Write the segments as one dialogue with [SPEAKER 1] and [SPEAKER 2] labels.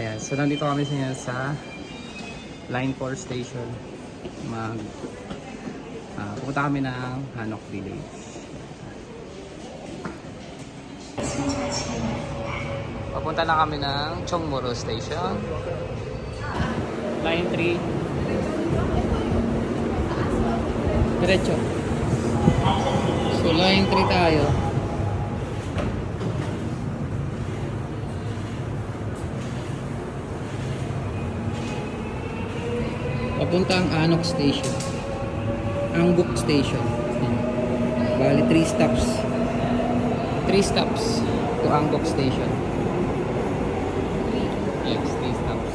[SPEAKER 1] Ayan, so nandito kami sa Line 4 station. Pupunta kami ng Hanok Village. Papunta na kami ng Chongmoro Station. Line 3. Diretso. So line 3 tayo. Papunta ang Anok Station. Angbuk Station. Bali 3 stops. 3 stops to Angbuk Station. Yes, 3 stops.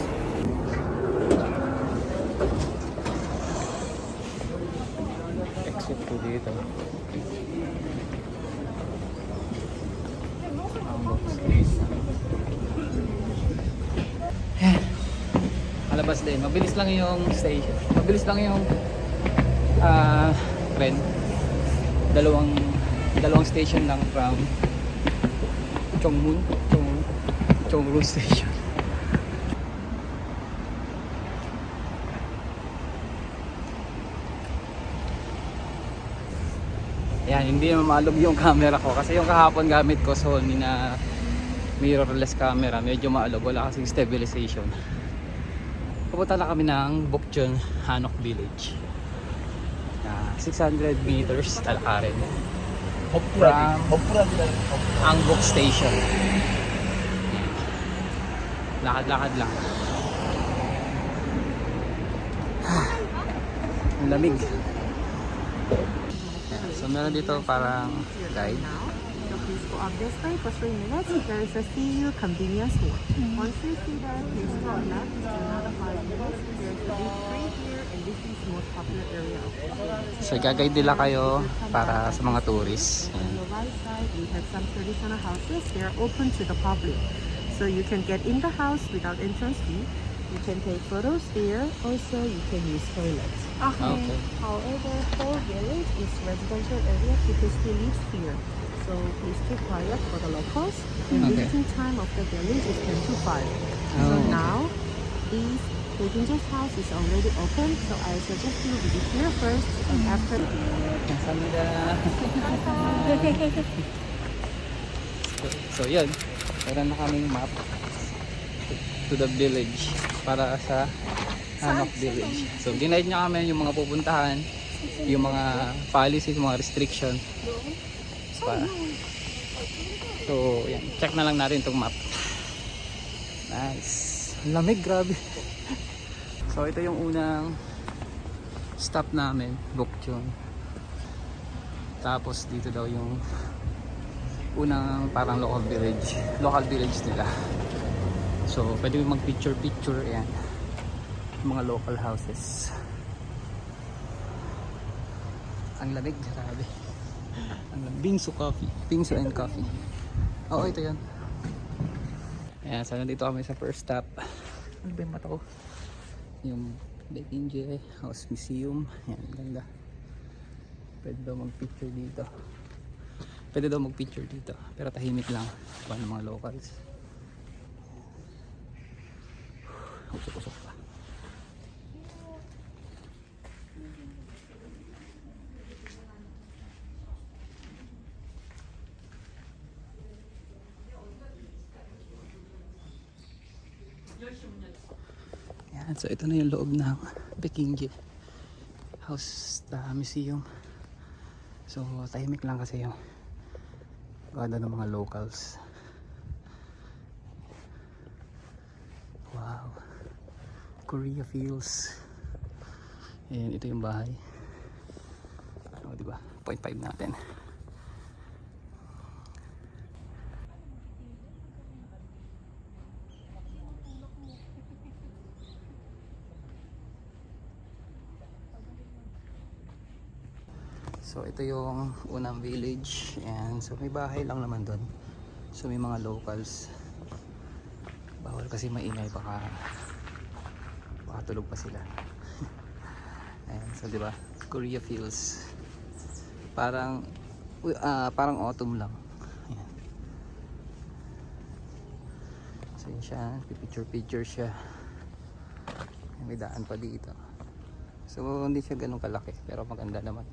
[SPEAKER 1] Exit po dito. Angbuk Station. Malabas din. Mabilis lang yung station. Mabilis lang yung tren. Dalawang station lang from Chongmun Station. Yan, hindi naman maalog yung camera ko kasi yung kahapon gamit ko Sony na mirrorless camera, medyo maalog, wala kasing stabilization. Pupunta na kami ng Bukchon Hanok Village. 600 meters talakarin from Angbuk Station. Lakad-lakad lang. Ang lamig. So meron dito parang guide.
[SPEAKER 2] Please go up this way for 3 minutes. There is a CU convenience store. Once you see that, please turn left. Another 5 minutes. There's a big tree here, and this is the most popular area of the city.
[SPEAKER 1] So gagayad nila kayo para sa mga tourists.
[SPEAKER 2] On the right side, we have some traditional houses. They are open to the public. So you can get in the house without entrance fee. You can take photos there. Also, you can use toilets.
[SPEAKER 1] Okay.
[SPEAKER 2] However, whole village is residential area. People still live here. So please keep quiet for the locals. And
[SPEAKER 1] Okay.
[SPEAKER 2] visiting time of the village is 10 to 5. So
[SPEAKER 1] Oh.
[SPEAKER 2] now, this Pejinja's house is already open. So I suggest you visit here first and after.
[SPEAKER 1] Kamsahamnida. So yun, meron na kaming map to the village para sa Hanok Village. So ginaid niya kami yung mga pupuntahan, yung mga policies, mga restriction. So yan, check na lang natin itong map. Nice. Ang lamig, grabe. So ito yung unang stop namin, Bukchon. Tapos dito daw yung unang parang local village nila. So pwede mag picture yan, mga local houses. Ang lamig, grabe. Ang lamig. Bingsu and coffee. Oo, ito yan. Ayan, so nandito kami sa first stop. Ano ba yung mata ko? Yung Beijing House Museum. Ayan, ganda. Pwede daw mag-picture dito. Pero tahimik lang. Paano mga locals. Usok-usok pa. Yan, so ito na yung loob ng Beijing House Museum. So tahimik lang kasi yung ganda ng mga locals. Wow, Korea feels. Ayan, ito yung bahay. O, diba? 0.5 natin. So ito yung unang village. And so may bahay lang naman doon. So may mga locals. Bawal kasi maingay, baka tulog pa sila. Ayan, so di ba? Korea feels parang autumn lang. Ayan. So Ayan siya, picture siya. May daan pa dito. So hindi siya ganun kalaki pero maganda naman.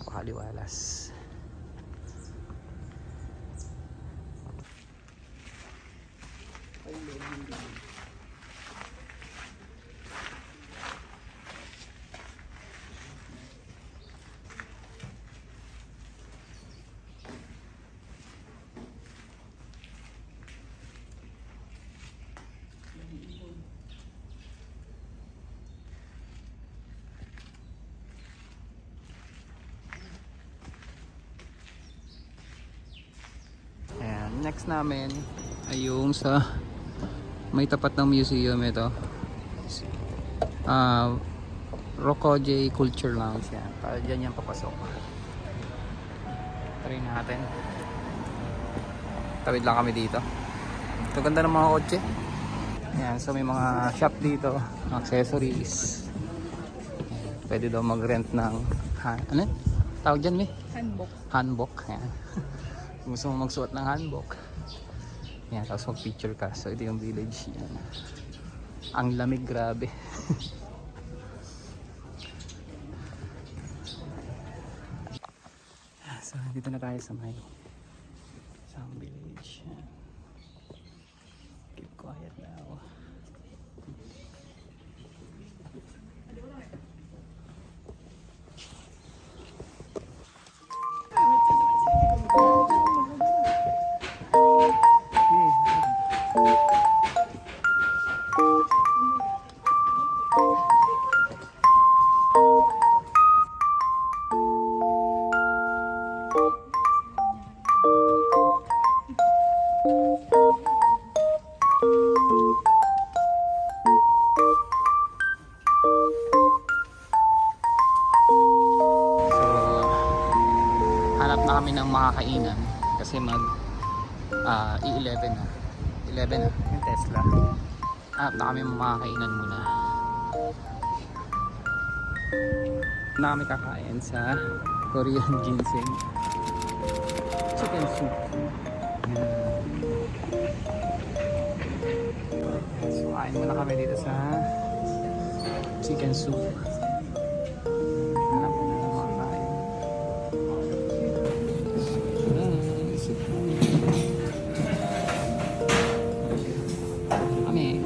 [SPEAKER 1] Pakaliwalas. Ayan, next namin ay yung sa may tapat ng museum ito. Rokoje Culture Lounge yan. Para dyan yan papasok. Try natin. Tawid lang kami dito. Ito ganda ng mga kotse. Ayan, so may mga shop dito, accessories. Pwede daw mag-rent ng ano? Tawag dyan, may?
[SPEAKER 2] Hanbok.
[SPEAKER 1] Hanbok. Ayan. Gusto mo magsuot ng hanbok. Yan, tapos mag-picture ka. So ito yung village. Yan. Ang lamig, grabe. So dito na tayo sa may isang village. Yan. Keep quiet now. So, hanap na kami ng makakainan kasi mag i-11 na. 11 na yung Tesla. Hanap na kami ng makakainan muna. Na kami kakain sa Korean ginseng chicken soup. So, kain muna kami dito sa chicken soup. Hanap na ng makakain. Kami.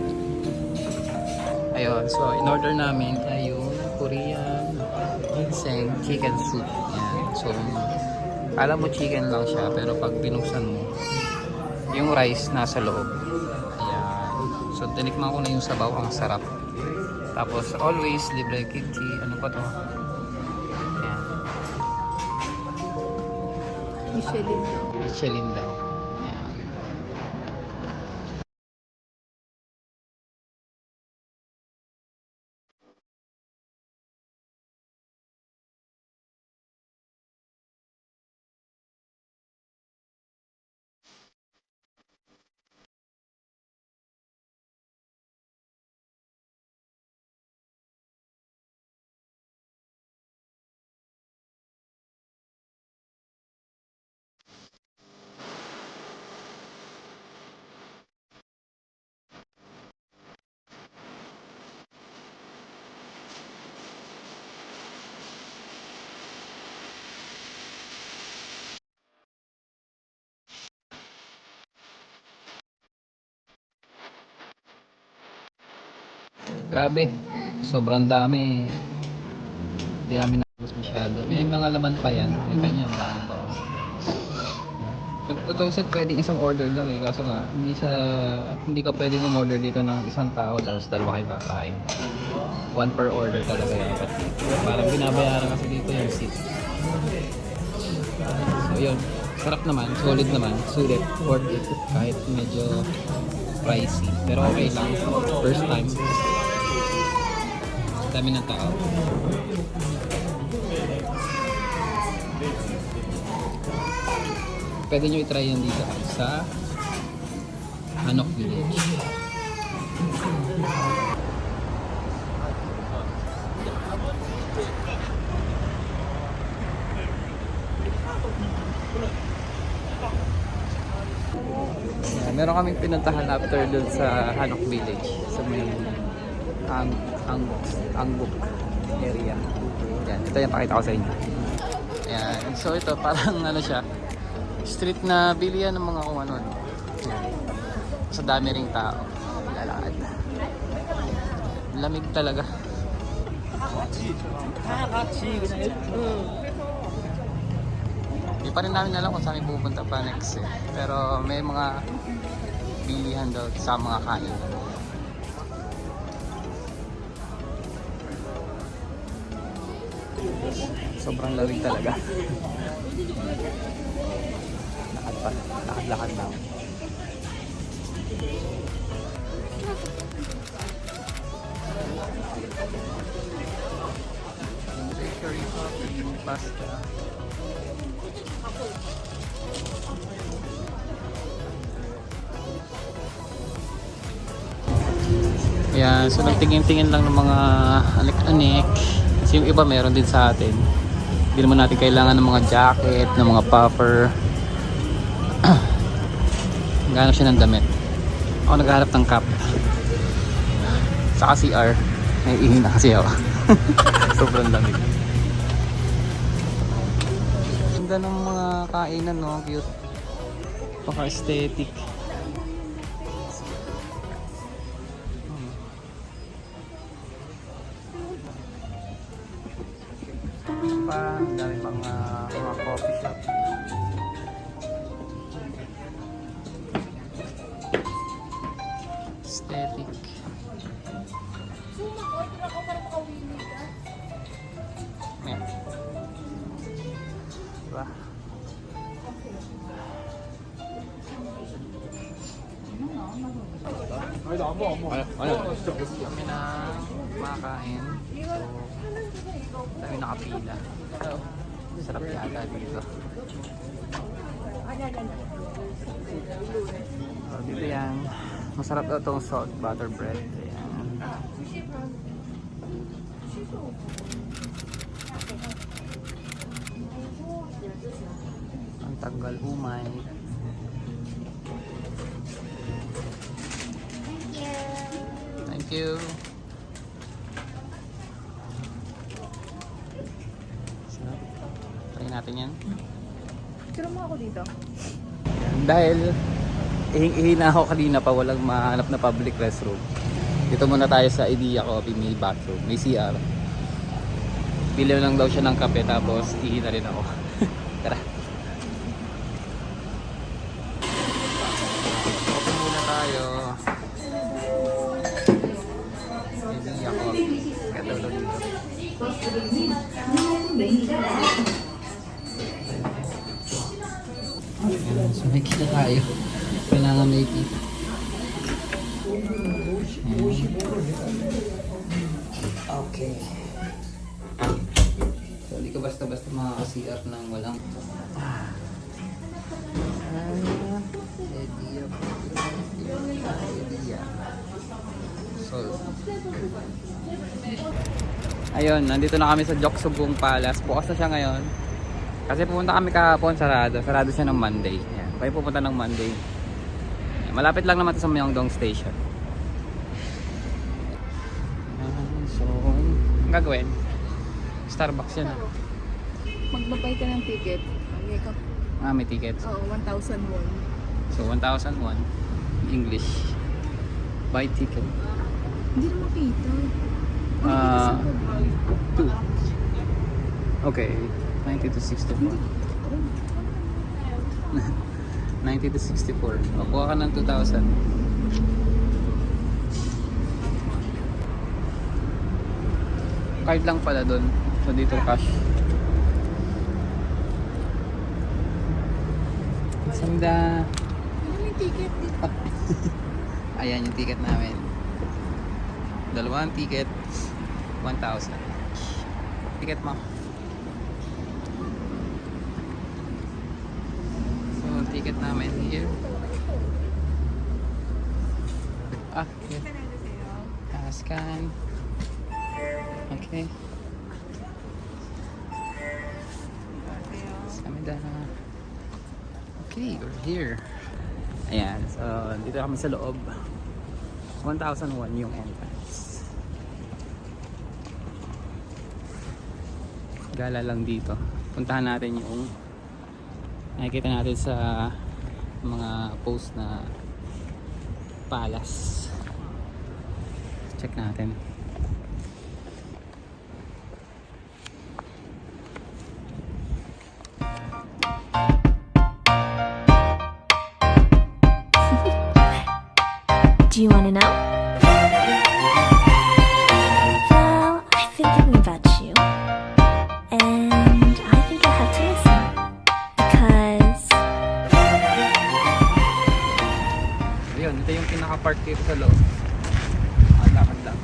[SPEAKER 1] Ayun, so in order namin ay yung Korean ginseng chicken soup. Yan. So, alam mo chicken lang siya pero pag binuksan mo, yung rice nasa loob. Ayan. So, tinikman ko na yung sabaw, ang sarap. Tapos, always libre kimchi. Ano pa to? Ayan.
[SPEAKER 2] Michelin daw.
[SPEAKER 1] Michelin daw. Ayan. Grabe. Sobrang dami. Hindi namin nabos masyado. May mga laman pa yan. May kanya mga pa. Totoo set pwedeng isang order lang eh. Kaso nga, hindi ka pwedeng umorder dito ng isang tao tapos dalawa kayo kakain. One per order talaga yan. Parang binabayaran kasi dito yung seat. So yun. Sarap naman. Solid naman. Sulit. Worth it. Kahit medyo pricey. Pero okay lang. First time. Dami ng tao. Pwede nyo i-try yan dito sa Hanok Village. Meron kaming pinuntahan after dun sa Hanok Village. Sa may Angbuk area. Yan, ito yung pakita ko sa inyo. Yan. So ito parang ano siya, street na bilihan ng mga kung ano. Yan. Sa dami ring tao. Lalakad. Lamig talaga. Hindi pa rin namin alam kung saan pupunta pa next eh. Pero may mga bilihan daw sa mga kain. Sobrang lamig talaga. Lakad na. Bakery, coffee, pasta. Ayan, so nagtingin-tingin lang ng mga anik-anik. Kasi yung iba meron din sa atin. Hindi naman natin kailangan ng mga jacket, ng mga puffer. Naghanap siya ng damit. Ako naghahanap ng cap. Saka CR. Naiihi na kasi ako. Sobrang lamig. Ganda ng mga kainan, no? Cute. Paka-aesthetic. Ang dami mga coffee shop. Aesthetic. Ayan. Diba? Kami na makain. So, dami nakapila. Sarap yata dito. So, dito yan. Masarap daw itong salt butter bread. Ayan. Ang tanggal umay. Thank you. Try natin yan.
[SPEAKER 2] Tira mo ako dito.
[SPEAKER 1] Yan. Dahil ihing-ihi na ako kanina pa, walang mahanap na public restroom. Dito muna tayo sa Idea Coffee, may bathroom, may CR. Bili lang daw siya ng kape tapos ihi na rin ako. Tara. Open muna tayo. Idea Coffee. Ganda daw dito. Ayan, so may kita tayo. Kailangan may kita. Okay. So hindi ka basta-basta makaka-CR ng walang idea. So ayun, nandito na kami sa Joksubong Palace. Bukas na siya ngayon. Kasi pupunta kami kahapon, sarado. Sarado siya ng Monday. Ayan. Kaya pupunta ng Monday. Ayan. Malapit lang naman ito sa Myeongdong Station. Ayan. So, ang gagawin? Starbucks yan.
[SPEAKER 2] Magbabay ka ng ticket. Okay ka.
[SPEAKER 1] May tickets.
[SPEAKER 2] Oo, 1,000 won.
[SPEAKER 1] So, 1,001 English. Buy ticket.
[SPEAKER 2] Hindi na makita.
[SPEAKER 1] 2. Okay. 90 to 64. 90 to 64. O, kuha ka ng 2,000. Card lang pala doon. So, dito cash. Sanda.
[SPEAKER 2] Ano yung ticket dito?
[SPEAKER 1] Ayan yung ticket namin. Dalawang ticket. 1,000. Ticket mo. So, ticket namin here. Here. Scan. Okay. Okay, we're here. Ayan, so dito kami sa loob. 1,001 yung entrance. Gala lang dito. Puntahan natin yung nakikita natin sa mga post na palace. Check natin.
[SPEAKER 3] Do you want to know? Well, I've been thinking about you. And I think you'll have to listen. Because
[SPEAKER 1] Ayun, ito yung pinaka-park dito sa loob. Lakad lang.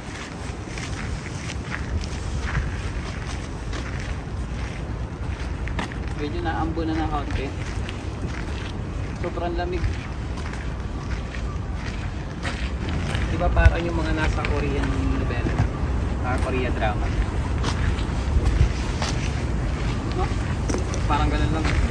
[SPEAKER 1] Medyo naambo na ng kaunti. Sobrang lamig. Diba parang yung mga nasa Korean novela, Korean drama. No? Parang ganun lang.